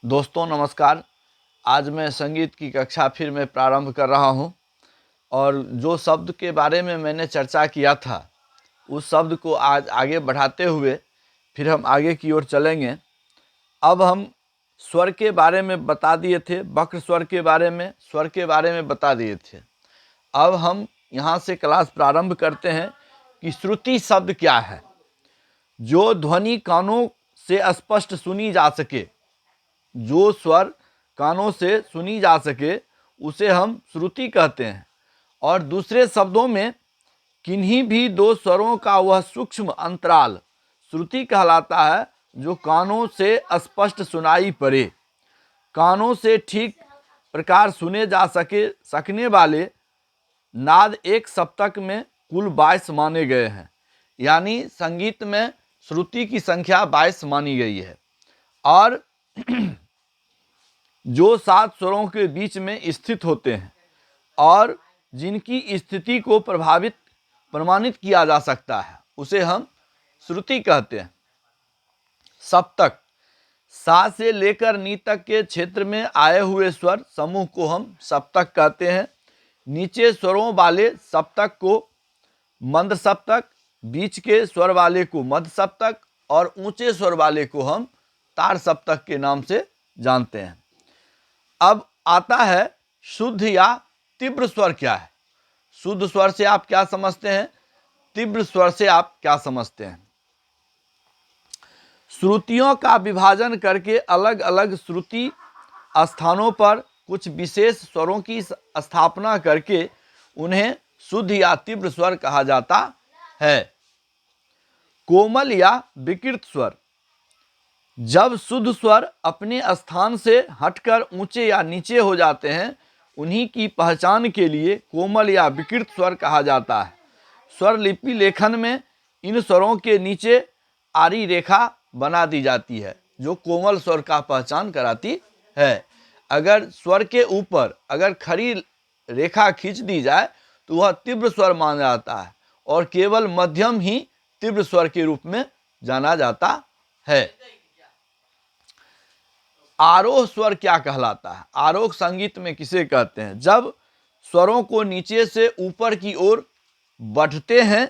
दोस्तों नमस्कार। आज मैं संगीत की कक्षा फिर मैं प्रारंभ कर रहा हूं और जो शब्द के बारे में मैंने चर्चा किया था उस शब्द को आज आगे बढ़ाते हुए फिर हम आगे की ओर चलेंगे। अब हम स्वर के बारे में बता दिए थे, वक्र स्वर के बारे में, स्वर के बारे में बता दिए थे। अब हम यहाँ से क्लास प्रारंभ करते हैं कि श्रुति शब्द क्या है। जो ध्वनि कानों से स्पष्ट सुनी जा सके, जो स्वर कानों से सुनी जा सके उसे हम श्रुति कहते हैं। और दूसरे शब्दों में किन्हीं भी दो स्वरों का वह सूक्ष्म अंतराल श्रुति कहलाता है, जो कानों से स्पष्ट सुनाई पड़े। कानों से ठीक प्रकार सुने जा सकने वाले नाद एक सप्तक में कुल 22 माने गए हैं। यानी संगीत में श्रुति की संख्या 22 मानी गई है। और जो 7 स्वरों के बीच में स्थित होते हैं और जिनकी स्थिति को प्रमाणित किया जा सकता है उसे हम श्रुति कहते हैं। सप्तक, सा से लेकर नी तक के क्षेत्र में आए हुए स्वर समूह को हम सप्तक कहते हैं। नीचे स्वरों वाले सप्तक को मंद सप्तक, बीच के स्वर वाले को मध्य सप्तक और ऊंचे स्वर वाले को हम तार सप्तक के नाम से जानते हैं। अब आता है शुद्ध या तीव्र स्वर क्या है। शुद्ध स्वर से आप क्या समझते हैं, तीव्र स्वर से आप क्या समझते हैं। श्रुतियों का विभाजन करके अलग अलग श्रुति स्थानों पर कुछ विशेष स्वरों की स्थापना करके उन्हें शुद्ध या तीव्र स्वर कहा जाता है। कोमल या विकृत स्वर, जब शुद्ध स्वर अपने स्थान से हटकर ऊंचे या नीचे हो जाते हैं उन्हीं की पहचान के लिए कोमल या विकृत स्वर कहा जाता है। स्वर लिपि लेखन में इन स्वरों के नीचे आरी रेखा बना दी जाती है जो कोमल स्वर का पहचान कराती है। अगर स्वर के ऊपर अगर खड़ी रेखा खींच दी जाए तो वह तीव्र स्वर माना जाता है और केवल मध्यम ही तीव्र स्वर के रूप में जाना जाता है। आरोह स्वर क्या कहलाता है। आरोह संगीत में किसे कहते हैं, जब स्वरों को नीचे से ऊपर की ओर बढ़ते हैं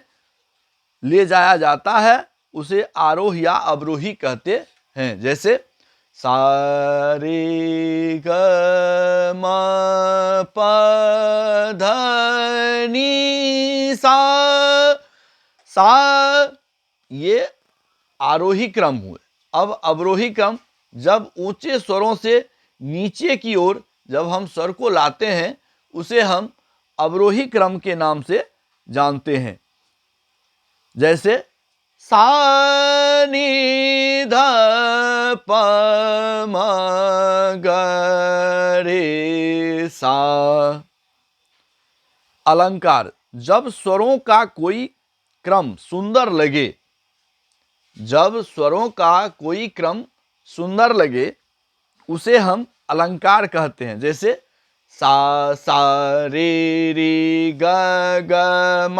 ले जाया जाता है उसे आरोह या अवरोही कहते हैं। जैसे सा रे ग म प ध नी सा, ये आरोही क्रम हुए। अब अवरोही क्रम, जब ऊंचे स्वरों से नीचे की ओर जब हम स्वर को लाते हैं उसे हम अवरोही क्रम के नाम से जानते हैं। जैसे सा नी ध प म ग रे सा। अलंकार, जब स्वरों का कोई क्रम सुंदर लगे, जब स्वरों का कोई क्रम सुंदर लगे उसे हम अलंकार कहते हैं। जैसे सा सा रे रे ग ग म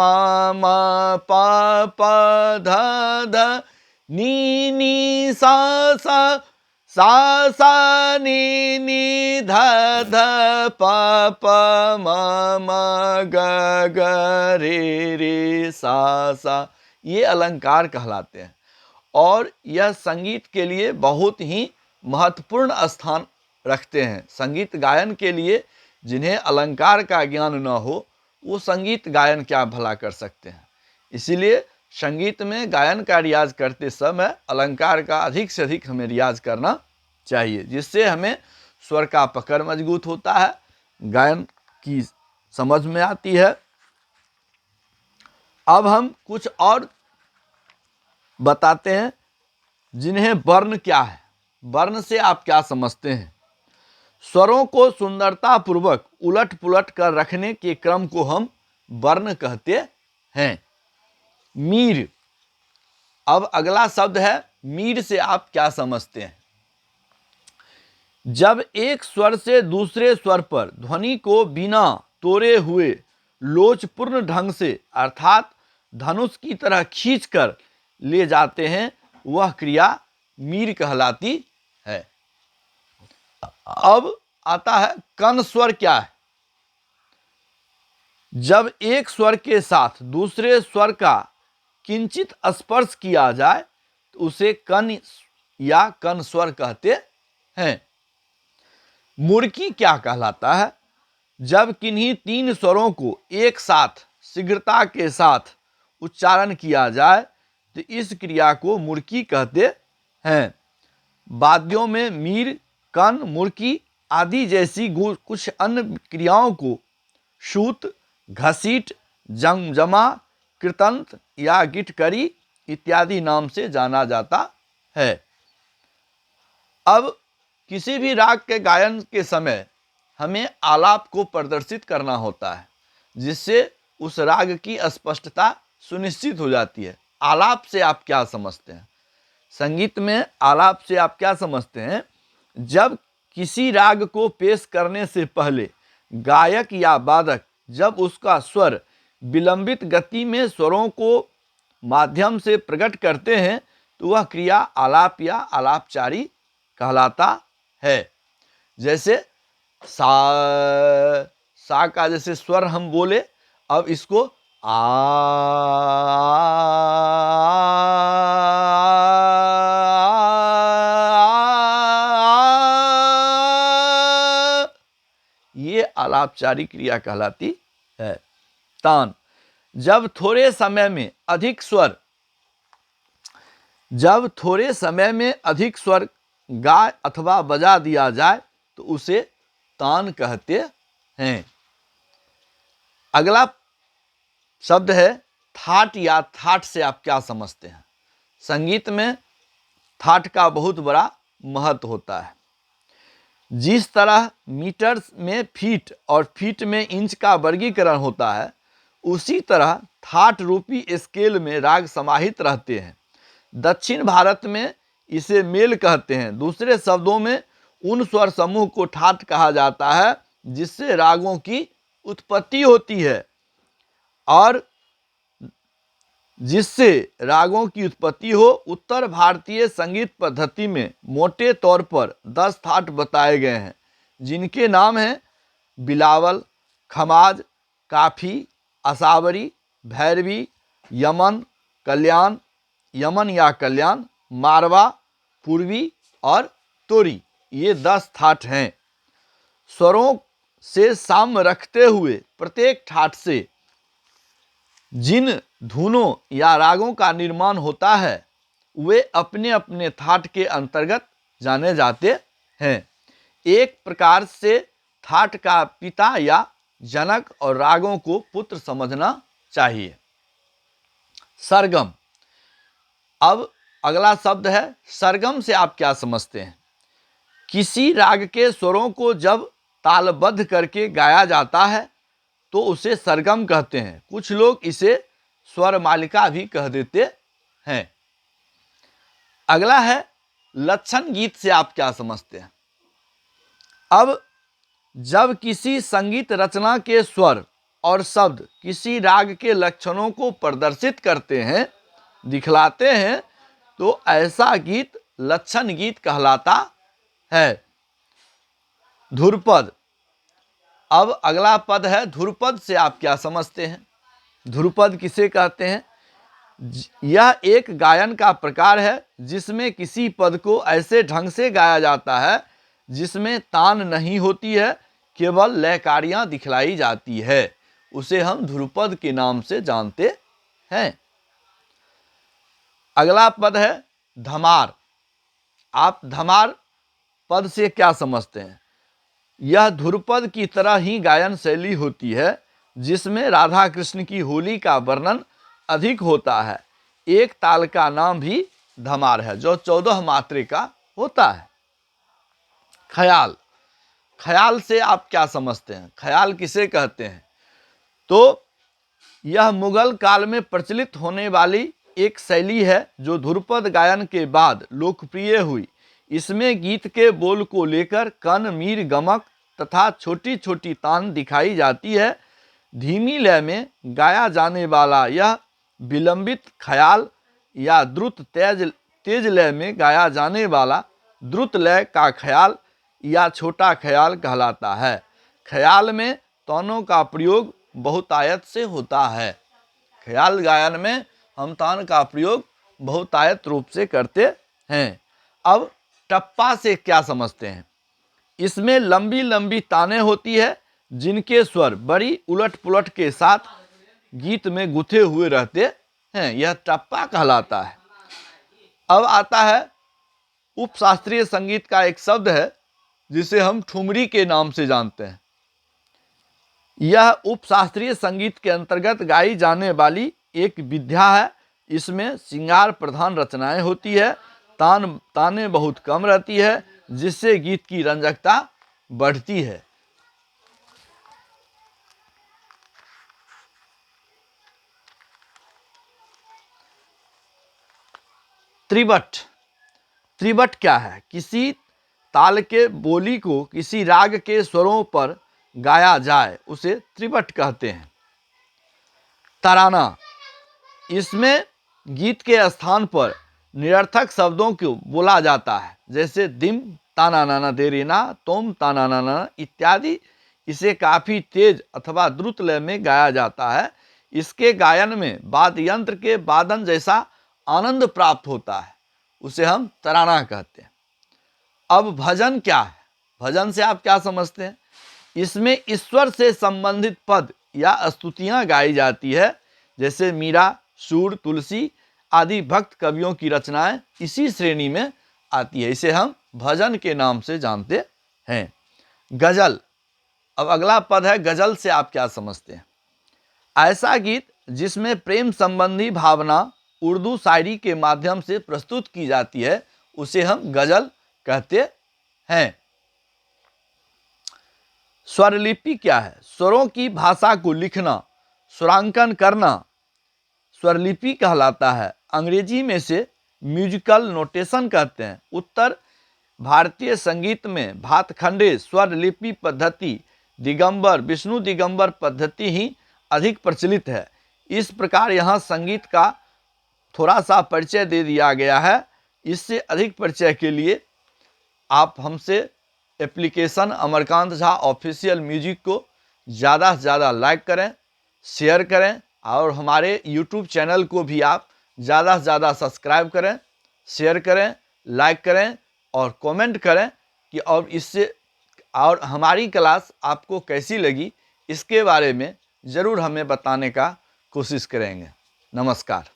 म प प ध ध नी नी सा सा नी नी ध ध प प म म ग ग रे रे सा, ये अलंकार कहलाते हैं। और यह संगीत के लिए बहुत ही महत्वपूर्ण स्थान रखते हैं। संगीत गायन के लिए जिन्हें अलंकार का ज्ञान न हो वो संगीत गायन क्या भला कर सकते हैं। इसीलिए संगीत में गायन का रियाज करते समय अलंकार का अधिक से अधिक हमें रियाज करना चाहिए, जिससे हमें स्वर का पकड़ मजबूत होता है, गायन की समझ में आती है। अब हम कुछ और बताते हैं जिन्हें वर्ण क्या है। वर्ण से आप क्या समझते हैं। स्वरों को सुंदरता पूर्वक उलट पुलट कर रखने के क्रम को हम वर्ण कहते हैं। मीर, अब अगला शब्द है मीर से आप क्या समझते हैं। जब एक स्वर से दूसरे स्वर पर ध्वनि को बिना तोड़े हुए लोचपूर्ण ढंग से अर्थात धनुष की तरह खींचकर ले जाते हैं वह क्रिया मीर कहलाती है। अब आता है कन स्वर क्या है। जब एक स्वर के साथ दूसरे स्वर का किंचित स्पर्श किया जाए तो उसे कन या कन स्वर कहते हैं। मुर्की क्या कहलाता है। जब किन्हीं तीन स्वरों को एक साथ शीघ्रता के साथ उच्चारण किया जाए तो इस क्रिया को मुर्की कहते हैं। वाद्यों में मीर, कन, मुर्की आदि जैसी कुछ अन्य क्रियाओं को शूत, घसीट, जमजमा, कृतंत या गिटकरी इत्यादि नाम से जाना जाता है। अब किसी भी राग के गायन के समय हमें आलाप को प्रदर्शित करना होता है, जिससे उस राग की स्पष्टता सुनिश्चित हो जाती है। आलाप से आप क्या समझते हैं? संगीत में आलाप से आप क्या समझते हैं? जब किसी राग को पेश करने से पहले गायक या वादक जब उसका स्वर विलंबित गति में स्वरों को माध्यम से प्रकट करते हैं तो वह क्रिया आलाप या आलापचारी कहलाता है। जैसे सा का जैसे स्वर हम बोले, अब इसको आ, ये आलापचारी क्रिया कहलाती है। तान, जब थोड़े समय में अधिक स्वर गा अथवा बजा दिया जाए तो उसे तान कहते हैं। अगला शब्द है थाट या थाट से आप क्या समझते हैं? संगीत में थाट का बहुत बड़ा महत्व होता है। जिस तरह मीटर में फीट और फीट में इंच का वर्गीकरण होता है, उसी तरह थाट रूपी स्केल में राग समाहित रहते हैं। दक्षिण भारत में इसे मेल कहते हैं। दूसरे शब्दों में उन स्वर समूह को ठाट कहा जाता है जिससे रागों की उत्पत्ति होती है, और जिससे रागों की उत्पत्ति हो। उत्तर भारतीय संगीत पद्धति में मोटे तौर पर 10 थाट बताए गए हैं, जिनके नाम हैं बिलावल, खमाज, काफी, असावरी, भैरवी, यमन, कल्याण, यमन या कल्याण, मारवा, पूर्वी और तोरी। ये 10 ठाट हैं। स्वरों से साम्य रखते हुए प्रत्येक ठाट से जिन धुनों या रागों का निर्माण होता है वे अपने अपने थाट के अंतर्गत जाने जाते हैं। एक प्रकार से थाट का पिता या जनक और रागों को पुत्र समझना चाहिए। सरगम। अब अगला शब्द है सरगम से आप क्या समझते हैं? किसी राग के स्वरों को जब तालबद्ध करके गाया जाता है तो उसे सरगम कहते हैं। कुछ लोग इसे स्वर मालिका भी कह देते हैं। अगला है लक्षण गीत से आप क्या समझते हैं? अब जब किसी संगीत रचना के स्वर और शब्द किसी राग के लक्षणों को प्रदर्शित करते हैं, दिखलाते हैं, तो ऐसा गीत लक्षण गीत कहलाता है। धुरपद। अब अगला पद है धुरपद से आप क्या समझते हैं? धुरपद किसे कहते हैं? यह एक गायन का प्रकार है जिसमें किसी पद को ऐसे ढंग से गाया जाता है जिसमें तान नहीं होती है, केवल लयकारियां दिखलाई जाती है। उसे हम ध्रुपद के नाम से जानते हैं। अगला पद है धमार। आप धमार पद से क्या समझते हैं? यह ध्रुपद की तरह ही गायन शैली होती है जिसमें राधा कृष्ण की होली का वर्णन अधिक होता है। एक ताल का नाम भी धमार है जो 14 मात्रे का होता है। ख्याल। ख्याल से आप क्या समझते हैं? ख्याल किसे कहते हैं? तो यह मुगल काल में प्रचलित होने वाली एक शैली है जो ध्रुपद गायन के बाद लोकप्रिय हुई। इसमें गीत के बोल को लेकर कन, मीर, गमक तथा छोटी छोटी तान दिखाई जाती है। धीमी लय में गाया जाने वाला यह विलंबित ख्याल या द्रुत तेज लय में गाया जाने वाला द्रुत लय का ख्याल या छोटा ख्याल कहलाता है। ख्याल में तानों का प्रयोग बहुतायत से होता है। ख्याल गायन में हम तान का प्रयोग बहुतायत रूप से करते हैं। अब टप्पा से क्या समझते हैं? इसमें लंबी लंबी तानें होती है जिनके स्वर बड़ी उलट पुलट के साथ गीत में गुथे हुए रहते हैं, यह टप्पा कहलाता है। अब आता है उपशास्त्रीय संगीत का एक शब्द है जिसे हम ठुमरी के नाम से जानते हैं। यह उपशास्त्रीय संगीत के अंतर्गत गाई जाने वाली एक विधा है। इसमें श्रृंगार प्रधान रचनाएं होती है, तानें बहुत कम रहती है, जिससे गीत की रंजकता बढ़ती है। त्रिवट। त्रिवट क्या है? किसी ताल के बोली को किसी राग के स्वरों पर गाया जाए उसे त्रिवट कहते हैं। तराना। इसमें गीत के स्थान पर निरर्थक शब्दों को बोला जाता है, जैसे दिम ताना नाना देरीना, तोम ताना नाना इत्यादि। इसे काफी तेज अथवा द्रुत लय में गाया जाता है। इसके गायन में वाद्य यंत्र के वादन जैसा आनंद प्राप्त होता है, उसे हम तराना कहते हैं। अब भजन क्या है? भजन से आप क्या समझते हैं? इसमें ईश्वर से संबंधित पद या स्तुतियां गाई जाती है, जैसे मीरा, सूर, तुलसी आदि भक्त कवियों की रचनाएं इसी श्रेणी में आती है। इसे हम भजन के नाम से जानते हैं। गजल। अब अगला पद है गजल से आप क्या समझते हैं? ऐसा गीत जिसमें प्रेम संबंधी भावना उर्दू शायरी के माध्यम से प्रस्तुत की जाती है, उसे हम गजल कहते हैं। स्वरलिपि क्या है? स्वरों की भाषा को लिखना, स्वरांकन करना स्वरलिपि कहलाता है। अंग्रेजी में से म्यूजिकल नोटेशन कहते हैं। उत्तर भारतीय संगीत में भातखंडे स्वरलिपि पद्धति, दिगंबर, विष्णु दिगंबर पद्धति ही अधिक प्रचलित है। इस प्रकार यहाँ संगीत का थोड़ा सा परिचय दे दिया गया है। इससे अधिक परिचय के लिए आप हमसे application Amarkant Jha official music को ज़्यादा से ज़्यादा लाइक करें, शेयर करें और हमारे यूट्यूब चैनल को भी आप ज़्यादा से ज़्यादा सब्सक्राइब करें, शेयर करें, लाइक करें और कमेंट करें कि और हमारी क्लास आपको कैसी लगी, इसके बारे में ज़रूर हमें बताने का कोशिश करेंगे। नमस्कार।